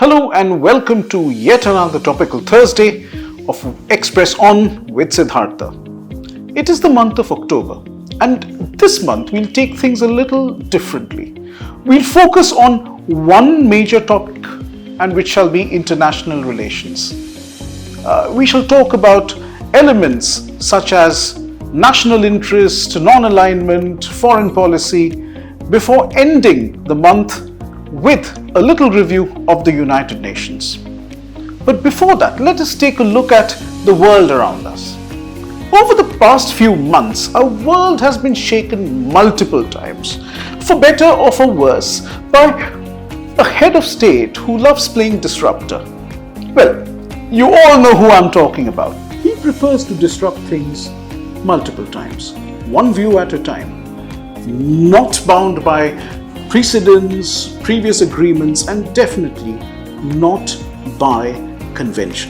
Hello and welcome to yet another topical Thursday of Express On with Siddhartha. It is the month of October, and this month we'll take things a little differently. We'll focus on one major topic, and which shall be international relations. We shall talk about elements such as national interest, non-alignment, foreign policy, before ending the month with a little review of the United Nations. But before that, let us take a look at the world around us. Over the past few months, our world has been shaken multiple times, for better or for worse, by a head of state who loves playing disruptor. Well, you all know who I'm talking about. He prefers to disrupt things multiple times, one view at a time, not bound by precedents, previous agreements, and definitely not by convention.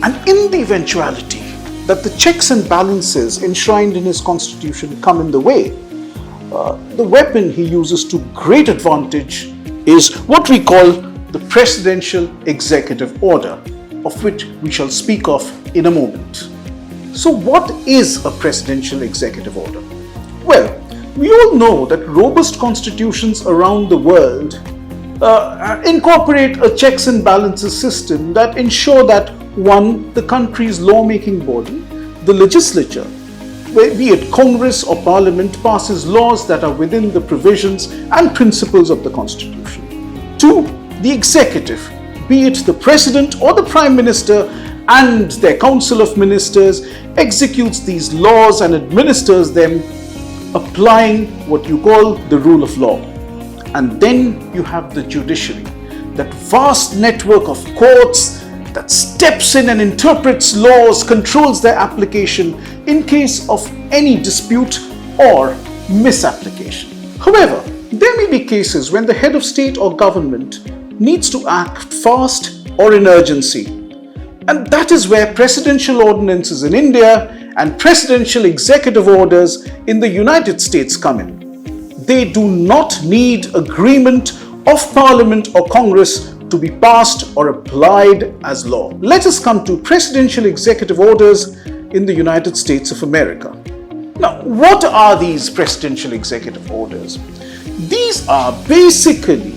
And in the eventuality that the checks and balances enshrined in his constitution come in the way, the weapon he uses to great advantage is what we call the Presidential Executive Order, of which we shall speak of in a moment. So what is a Presidential Executive Order? Well, we all know that robust constitutions around the world incorporate a checks and balances system that ensure that one, the country's lawmaking body, the legislature, be it Congress or Parliament, passes laws that are within the provisions and principles of the Constitution. Two, the executive, be it the President or the Prime Minister and their Council of Ministers, executes these laws and administers them, applying what you call the rule of law. And then you have the judiciary, that vast network of courts that steps in and interprets laws, controls their application in case of any dispute or misapplication. However, there may be cases when the head of state or government needs to act fast or in urgency. And that is where presidential ordinances in India and presidential executive orders in the United States come in. They do not need agreement of Parliament or Congress to be passed or applied as law. Let us come to presidential executive orders in the United States of America. Now, what are these presidential executive orders? These are basically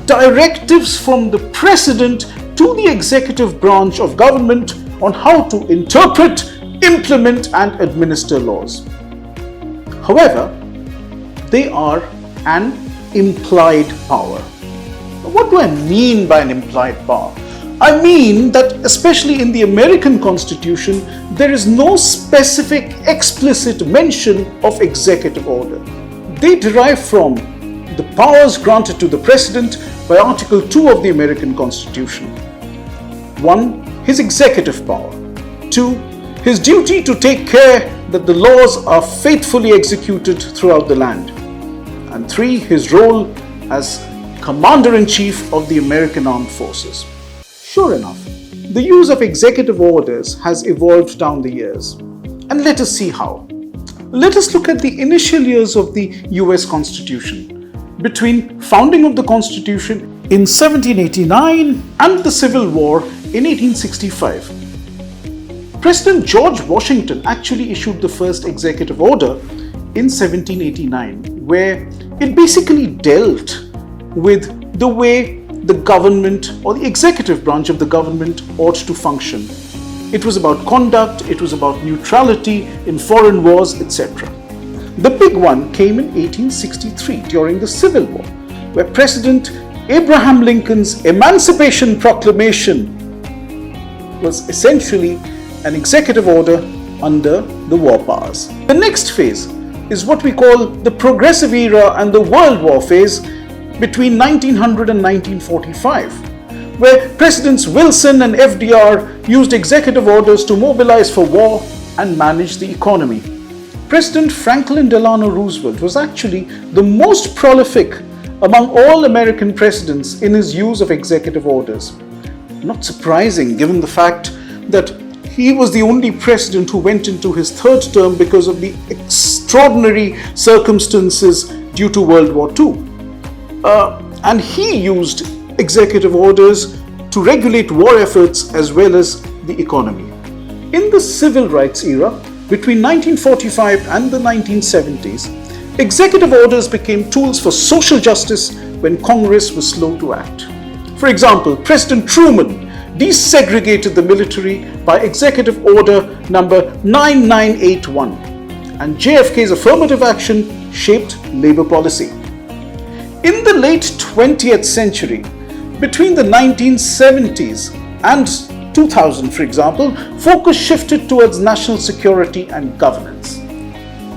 directives from the president to the executive branch of government on how to interpret, implement and administer laws. However, they are an implied power. What do I mean by an implied power? I mean that especially in the American Constitution, there is no specific explicit mention of executive order. They derive from the powers granted to the President by Article 2 of the American Constitution. 1. His executive power. 2. His duty to take care that the laws are faithfully executed throughout the land. And 3. His role as Commander-in-Chief of the American Armed Forces. Sure enough, the use of executive orders has evolved down the years. And let us see how. Let us look at the initial years of the US Constitution. Between founding of the Constitution in 1789 and the Civil War in 1865. President George Washington actually issued the first executive order in 1789, where it basically dealt with the way the government or the executive branch of the government ought to function. It was about conduct, it was about neutrality in foreign wars, etc. The big one came in 1863 during the Civil War, where President Abraham Lincoln's Emancipation Proclamation was essentially an executive order under the war powers. The next phase is what we call the Progressive Era and the World War phase between 1900 and 1945, where Presidents Wilson and FDR used executive orders to mobilize for war and manage the economy. President Franklin Delano Roosevelt was actually the most prolific among all American presidents in his use of executive orders. Not surprising given the fact that he was the only president who went into his third term because of the extraordinary circumstances due to World War II. And he used executive orders to regulate war efforts as well as the economy. In the civil rights era, between 1945 and the 1970s, executive orders became tools for social justice when Congress was slow to act. For example, President Truman desegregated the military by Executive Order number 9981, and JFK's affirmative action shaped labor policy. In the late 20th century, between the 1970s and 2000, for example, focus shifted towards national security and governance.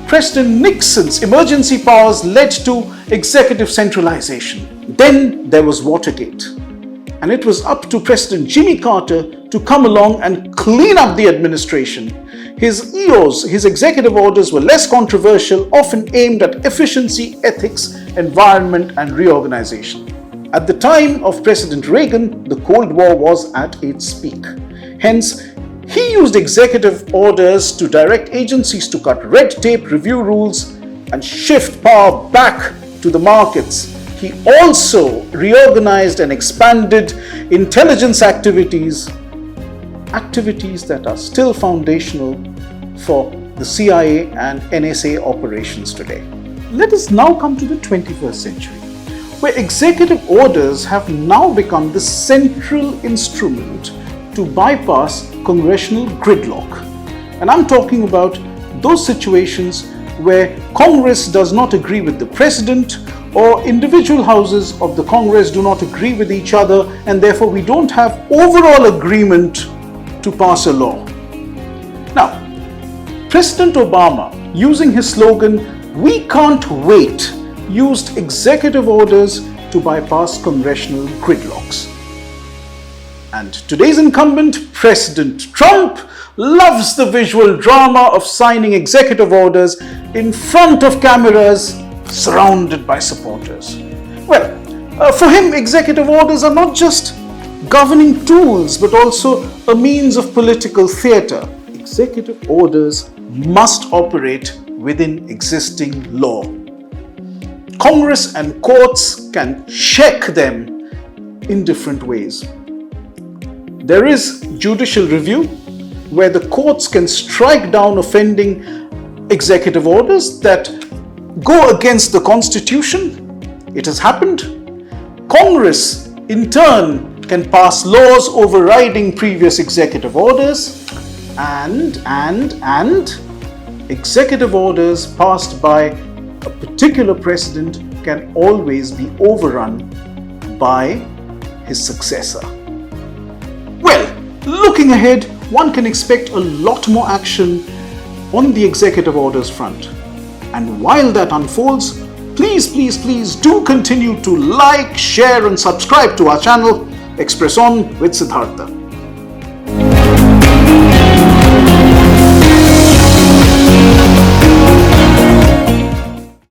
President Nixon's emergency powers led to executive centralization. Then there was Watergate. And it was up to President Jimmy Carter to come along and clean up the administration. His EOs, his executive orders, were less controversial, often aimed at efficiency, ethics, environment, and reorganization. At the time of President Reagan, the Cold War was at its peak. Hence, he used executive orders to direct agencies to cut red tape, review rules, and shift power back to the markets. He also reorganized and expanded intelligence activities that are still foundational for the CIA and NSA operations today. Let us now come to the 21st century, where executive orders have now become the central instrument to bypass congressional gridlock. And I'm talking about those situations where Congress does not agree with the president, or individual houses of the Congress do not agree with each other, and therefore we don't have overall agreement to pass a law. Now, President Obama, using his slogan, "We can't wait," used executive orders to bypass congressional gridlocks. And today's incumbent, President Trump, loves the visual drama of signing executive orders in front of cameras, surrounded by supporters. Well, for him, executive orders are not just governing tools, but also a means of political theatre. Executive orders must operate within existing law. Congress and courts can check them in different ways. There is judicial review, where the courts can strike down offending executive orders that go against the Constitution. It has happened. Congress, in turn, can pass laws overriding previous executive orders, and executive orders passed by a particular president can always be overrun by his successor. Well, looking ahead, one can expect a lot more action on the executive orders front. And while that unfolds, please do continue to like, share and subscribe to our channel, Express On with Siddhartha.